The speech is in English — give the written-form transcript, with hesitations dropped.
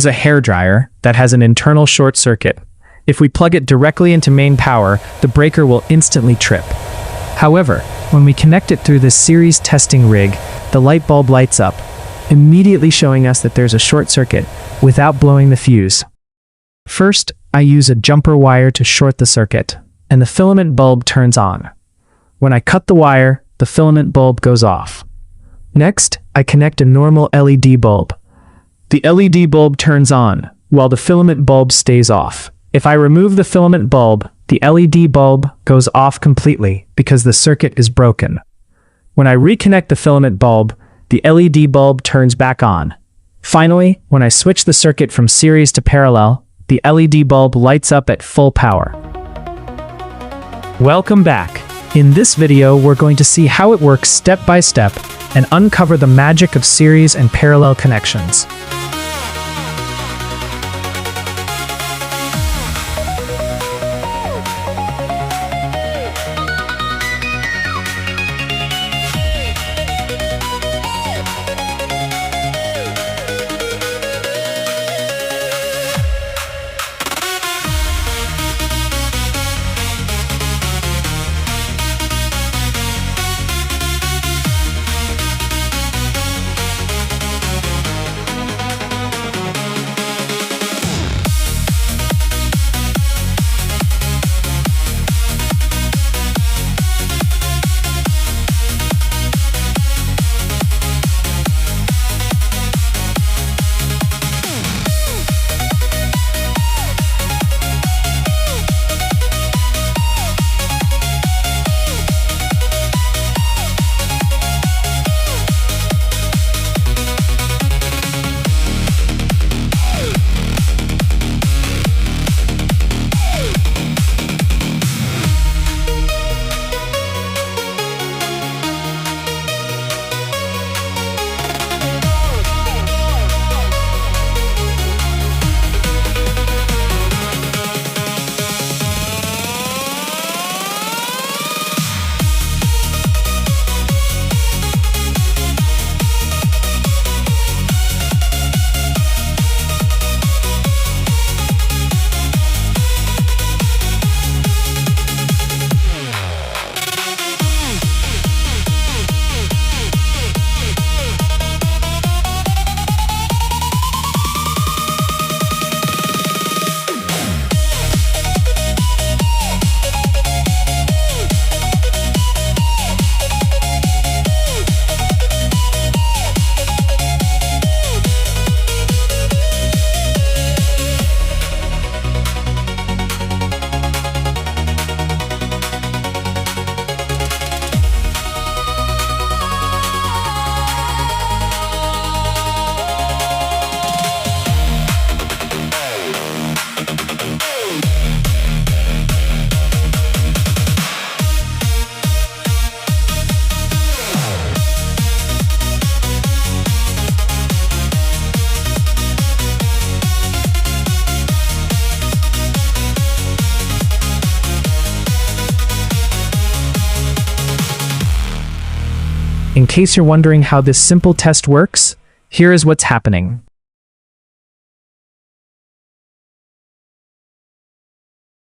is a hairdryer that has an internal short circuit. If we plug it directly into main power, the breaker will instantly trip. However, when we connect it through this series testing rig, the light bulb lights up, immediately showing us that there's a short circuit without blowing the fuse. First, I use a jumper wire to short the circuit, and the filament bulb turns on. When I cut the wire, the filament bulb goes off. Next, I connect a normal LED bulb. The LED bulb turns on, while the filament bulb stays off. If I remove the filament bulb, the LED bulb goes off completely because the circuit is broken. When I reconnect the filament bulb, the LED bulb turns back on. Finally, when I switch the circuit from series to parallel, the LED bulb lights up at full power. Welcome back. In this video, we're going to see how it works step by step and uncover the magic of series and parallel connections. In case you're wondering how this simple test works, here is what's happening.